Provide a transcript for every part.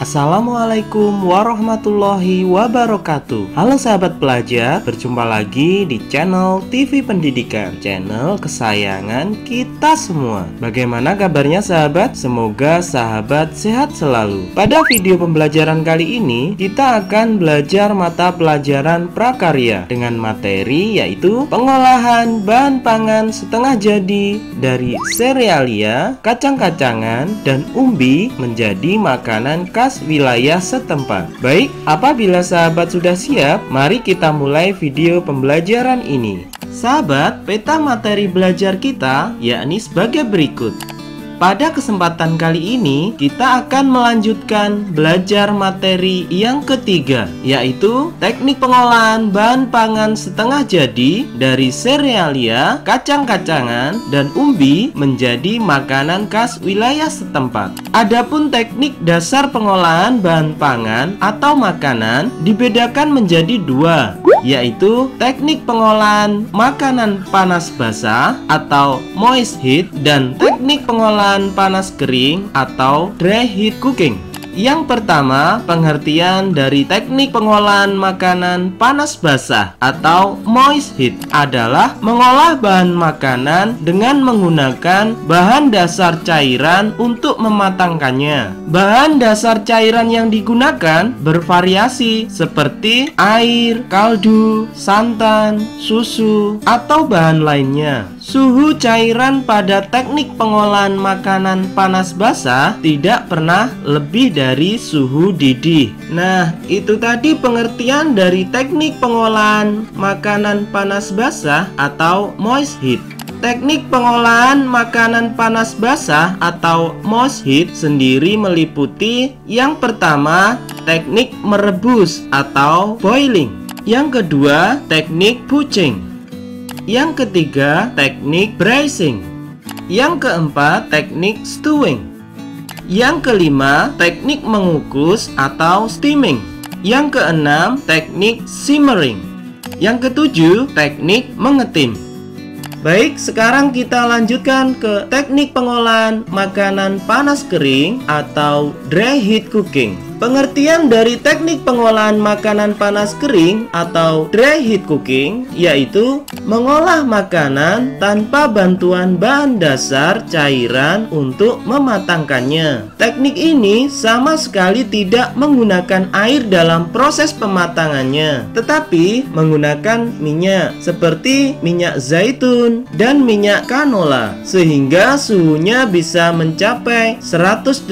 Assalamualaikum warahmatullahi wabarakatuh. Halo sahabat pelajar, berjumpa lagi di channel TV Pendidikan, channel kesayangan kita semua. Bagaimana kabarnya sahabat? Semoga sahabat sehat selalu. Pada video pembelajaran kali ini, kita akan belajar mata pelajaran prakarya dengan materi yaitu pengolahan bahan pangan setengah jadi dari serealia, kacang-kacangan, dan umbi menjadi makanan khas wilayah setempat. Baik, apabila sahabat sudah siap, mari kita mulai video pembelajaran ini. Sahabat, peta materi belajar kita yakni sebagai berikut. Pada kesempatan kali ini, kita akan melanjutkan belajar materi yang ketiga, yaitu teknik pengolahan bahan pangan setengah jadi dari serealia, kacang-kacangan, dan umbi menjadi makanan khas wilayah setempat. Adapun teknik dasar pengolahan bahan pangan atau makanan dibedakan menjadi dua, yaitu teknik pengolahan makanan panas basah atau moist heat dan teknik pengolahan panas kering atau dry heat cooking. Yang pertama, pengertian dari teknik pengolahan makanan panas basah atau moist heat adalah mengolah bahan makanan dengan menggunakan bahan dasar cairan untuk mematangkannya. Bahan dasar cairan yang digunakan bervariasi seperti air, kaldu, santan, susu, atau bahan lainnya. Suhu cairan pada teknik pengolahan makanan panas basah tidak pernah lebih dari suhu didih. Nah, itu tadi pengertian dari teknik pengolahan makanan panas basah atau moist heat. Teknik pengolahan makanan panas basah atau moist heat sendiri meliputi yang pertama, teknik merebus atau boiling. Yang kedua, teknik poaching. Yang ketiga, teknik braising. Yang keempat, teknik stewing. Yang kelima, teknik mengukus atau steaming. Yang keenam, teknik simmering. Yang ketujuh, teknik mengetim. Baik, sekarang kita lanjutkan ke teknik pengolahan makanan panas kering atau dry heat cooking. Pengertian dari teknik pengolahan makanan panas kering atau dry heat cooking yaitu mengolah makanan tanpa bantuan bahan dasar cairan untuk mematangkannya. Teknik ini sama sekali tidak menggunakan air dalam proses pematangannya, tetapi menggunakan minyak seperti minyak zaitun dan minyak canola sehingga suhunya bisa mencapai 180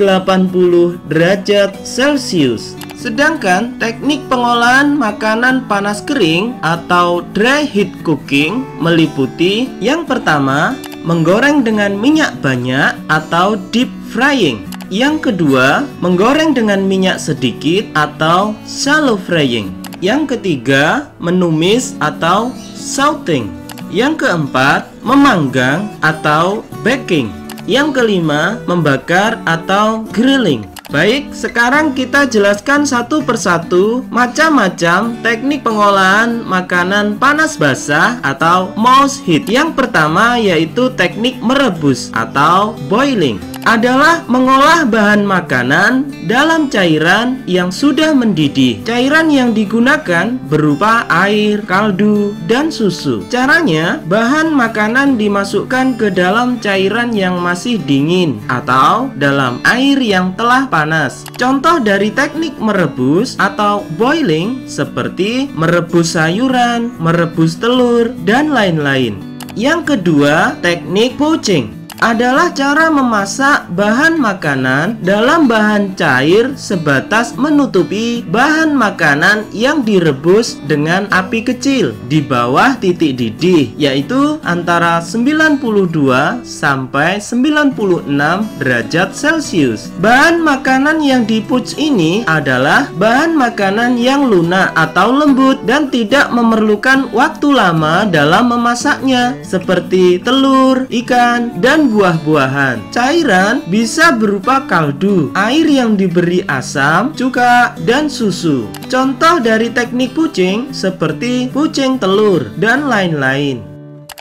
derajat Celcius. Sedangkan teknik pengolahan makanan panas kering atau dry heat cooking meliputi yang pertama, menggoreng dengan minyak banyak atau deep frying. Yang kedua, menggoreng dengan minyak sedikit atau shallow frying. Yang ketiga, menumis atau sauteing. Yang keempat, memanggang atau baking. Yang kelima, membakar atau grilling. Baik, sekarang kita jelaskan satu persatu macam-macam teknik pengolahan makanan panas basah atau moist heat. Yang pertama yaitu teknik merebus atau boiling. Adalah mengolah bahan makanan dalam cairan yang sudah mendidih. Cairan yang digunakan berupa air, kaldu, dan susu. Caranya, bahan makanan dimasukkan ke dalam cairan yang masih dingin atau dalam air yang telah panas. Contoh dari teknik merebus atau boiling seperti merebus sayuran, merebus telur, dan lain-lain. Yang kedua, teknik poaching adalah cara memasak bahan makanan dalam bahan cair sebatas menutupi bahan makanan yang direbus dengan api kecil di bawah titik didih, yaitu antara 92 sampai 96 derajat Celcius. Bahan makanan yang dipoach ini adalah bahan makanan yang lunak atau lembut dan tidak memerlukan waktu lama dalam memasaknya, seperti telur, ikan, dan buah-buahan. Cairan bisa berupa kaldu, air yang diberi asam, cuka, dan susu. Contoh dari teknik poaching seperti poaching telur dan lain-lain.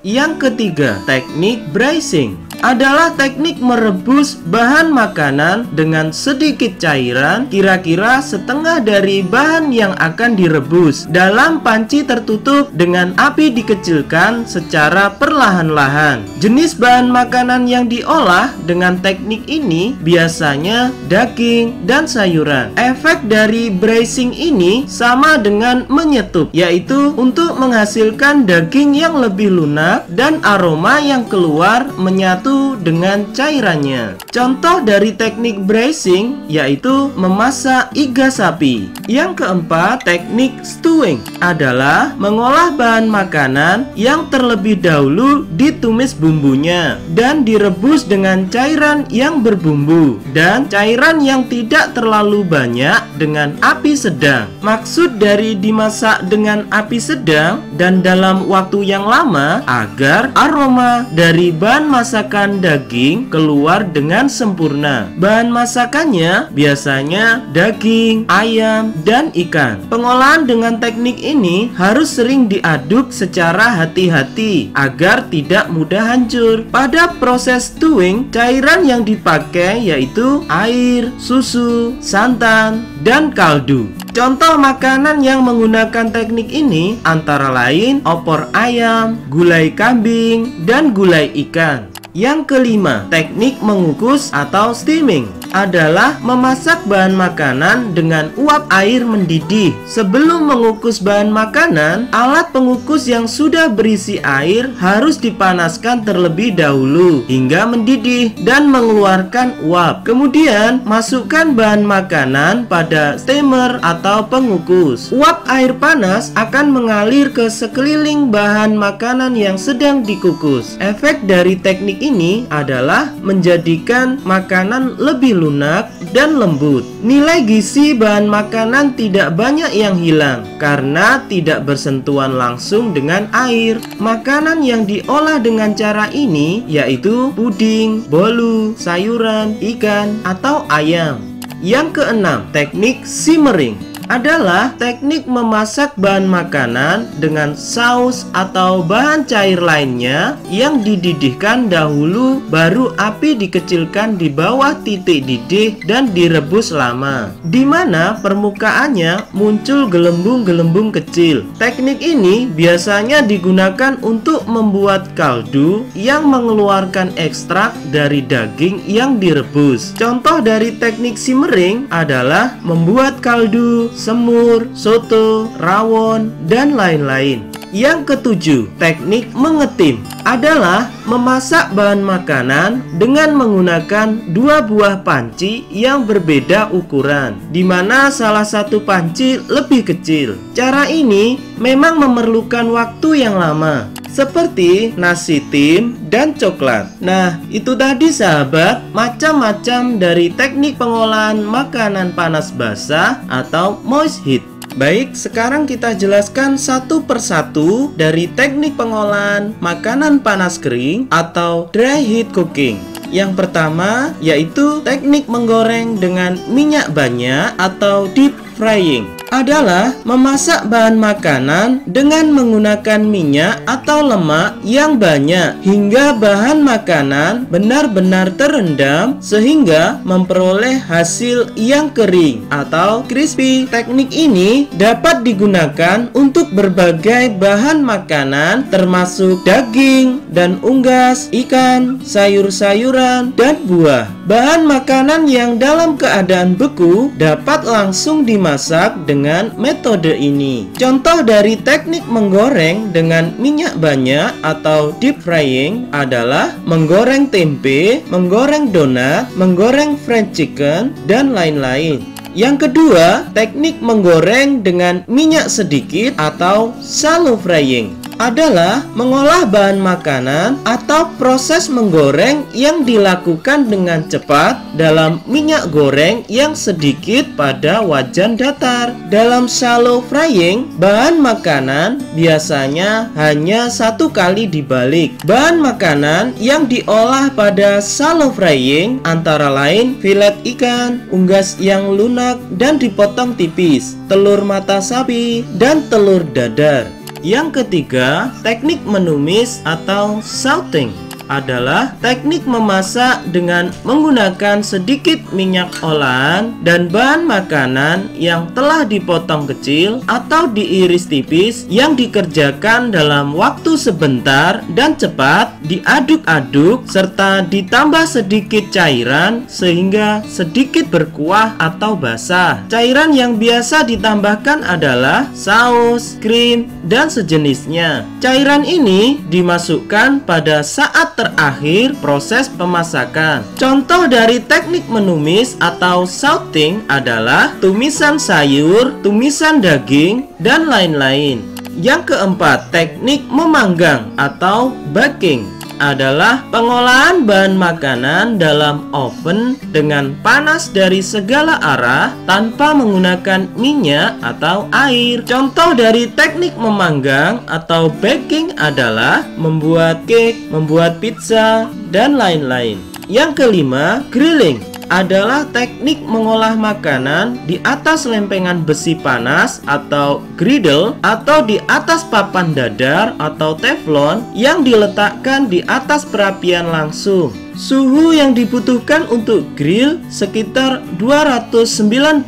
Yang ketiga, teknik braising adalah teknik merebus bahan makanan dengan sedikit cairan, kira-kira setengah dari bahan yang akan direbus, dalam panci tertutup dengan api dikecilkan secara perlahan-lahan. Jenis bahan makanan yang diolah dengan teknik ini biasanya daging dan sayuran. Efek dari braising ini sama dengan menyetup, yaitu untuk menghasilkan daging yang lebih lunak dan aroma yang keluar menyatu dengan cairannya. Contoh dari teknik braising yaitu memasak iga sapi. Yang keempat, teknik stewing adalah mengolah bahan makanan yang terlebih dahulu ditumis bumbunya dan direbus dengan cairan yang berbumbu dan cairan yang tidak terlalu banyak dengan api sedang. Maksud dari dimasak dengan api sedang dan dalam waktu yang lama agar aroma dari bahan masakan daging keluar dengan sempurna. Bahan masakannya biasanya daging, ayam, dan ikan. Pengolahan dengan teknik ini harus sering diaduk secara hati-hati agar tidak mudah hancur. Pada proses stewing, cairan yang dipakai yaitu air, susu, santan, dan kaldu. Contoh makanan yang menggunakan teknik ini antara lain opor ayam, gulai kambing, dan gulai ikan. Yang kelima, teknik mengukus atau steaming adalah memasak bahan makanan dengan uap air mendidih. Sebelum mengukus bahan makanan, alat pengukus yang sudah berisi air harus dipanaskan terlebih dahulu hingga mendidih dan mengeluarkan uap. Kemudian, masukkan bahan makanan pada steamer atau pengukus. Uap air panas akan mengalir ke sekeliling bahan makanan yang sedang dikukus. Efek dari teknik ini adalah menjadikan makanan lebih lunak dan lembut. Nilai gizi bahan makanan tidak banyak yang hilang karena tidak bersentuhan langsung dengan air. Makanan yang diolah dengan cara ini yaitu puding, bolu, sayuran, ikan, atau ayam. Yang keenam, teknik simmering adalah teknik memasak bahan makanan dengan saus atau bahan cair lainnya yang dididihkan dahulu, baru api dikecilkan di bawah titik didih dan direbus lama, di mana permukaannya muncul gelembung-gelembung kecil. Teknik ini biasanya digunakan untuk membuat kaldu yang mengeluarkan ekstrak dari daging yang direbus. Contoh dari teknik simmering adalah membuat kaldu, semur, soto, rawon, dan lain-lain. Yang ketujuh, teknik mengetim adalah memasak bahan makanan dengan menggunakan dua buah panci yang berbeda ukuran, di mana salah satu panci lebih kecil. Cara ini memang memerlukan waktu yang lama, seperti nasi tim dan coklat. Nah, itu tadi sahabat, macam-macam dari teknik pengolahan makanan panas basah atau moist heat. Baik, sekarang kita jelaskan satu persatu dari teknik pengolahan makanan panas kering atau dry heat cooking. Yang pertama yaitu teknik menggoreng dengan minyak banyak atau deep frying. Adalah memasak bahan makanan dengan menggunakan minyak atau lemak yang banyak hingga bahan makanan benar-benar terendam sehingga memperoleh hasil yang kering atau crispy. Teknik ini dapat digunakan untuk berbagai bahan makanan termasuk daging dan unggas, ikan, sayur-sayuran, dan buah. Bahan makanan yang dalam keadaan beku dapat langsung dimasak dengan metode ini. Contoh dari teknik menggoreng dengan minyak banyak atau deep frying adalah menggoreng tempe, menggoreng donat, menggoreng fried chicken, dan lain-lain. Yang kedua, teknik menggoreng dengan minyak sedikit atau shallow frying adalah mengolah bahan makanan atau proses menggoreng yang dilakukan dengan cepat dalam minyak goreng yang sedikit pada wajan datar. Dalam shallow frying, bahan makanan biasanya hanya satu kali dibalik. Bahan makanan yang diolah pada shallow frying antara lain filet ikan, unggas yang lunak dan dipotong tipis, telur mata sapi, dan telur dadar. Yang ketiga, teknik menumis atau sauteing adalah teknik memasak dengan menggunakan sedikit minyak olahan dan bahan makanan yang telah dipotong kecil atau diiris tipis yang dikerjakan dalam waktu sebentar dan cepat, diaduk-aduk serta ditambah sedikit cairan sehingga sedikit berkuah atau basah. Cairan yang biasa ditambahkan adalah saus, krim, dan sejenisnya. Cairan ini dimasukkan pada saat terakhir proses pemasakan. Contoh dari teknik menumis atau sauteing adalah tumisan sayur, tumisan daging, dan lain-lain. Yang keempat, teknik memanggang atau baking adalah pengolahan bahan makanan dalam oven dengan panas dari segala arah tanpa menggunakan minyak atau air. Contoh dari teknik memanggang atau baking adalah membuat cake, membuat pizza, dan lain-lain. Yang kelima, grilling adalah teknik mengolah makanan di atas lempengan besi panas atau griddle atau di atas papan dadar atau teflon yang diletakkan di atas perapian langsung. Suhu yang dibutuhkan untuk grill sekitar 292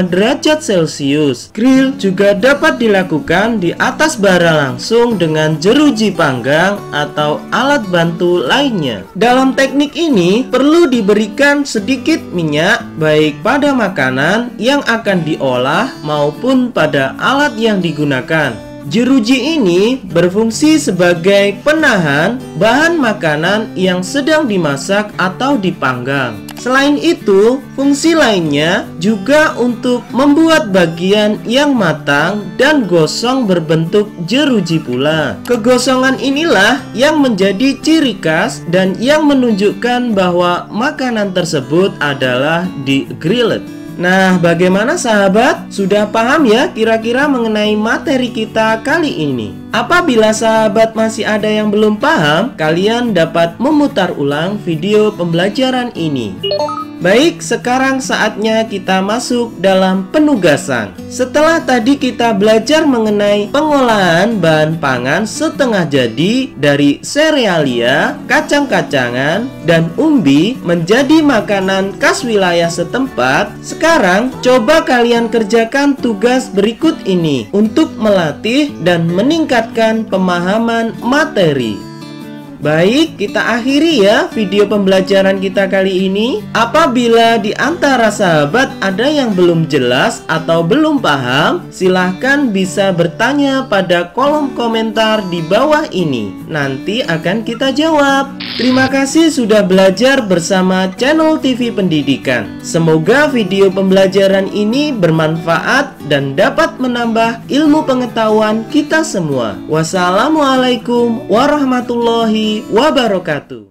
derajat Celcius. Grill juga dapat dilakukan di atas bara langsung dengan jeruji panggang atau alat bantu lainnya. Dalam teknik ini perlu diberikan sedikit minyak baik pada makanan yang akan diolah maupun pada alat yang digunakan. Jeruji ini berfungsi sebagai penahan bahan makanan yang sedang dimasak atau dipanggang. Selain itu, fungsi lainnya juga untuk membuat bagian yang matang dan gosong berbentuk jeruji pula. Kegosongan inilah yang menjadi ciri khas dan yang menunjukkan bahwa makanan tersebut adalah di-grilled. Nah, bagaimana sahabat? Sudah paham ya kira-kira mengenai materi kita kali ini? Apabila sahabat masih ada yang belum paham, kalian dapat memutar ulang video pembelajaran ini. Baik, sekarang saatnya kita masuk dalam penugasan. Setelah tadi kita belajar mengenai pengolahan bahan pangan setengah jadi dari serealia, kacang-kacangan, dan umbi menjadi makanan khas wilayah setempat, sekarang coba kalian kerjakan tugas berikut ini untuk melatih dan meningkatkan pemahaman materi. Baik, kita akhiri ya video pembelajaran kita kali ini. Apabila di antara sahabat ada yang belum jelas atau belum paham, silahkan bisa bertanya pada kolom komentar di bawah ini. Nanti akan kita jawab. Terima kasih sudah belajar bersama channel TV Pendidikan. Semoga video pembelajaran ini bermanfaat dan dapat menambah ilmu pengetahuan kita semua. Wassalamualaikum warahmatullahi wabarakatuh.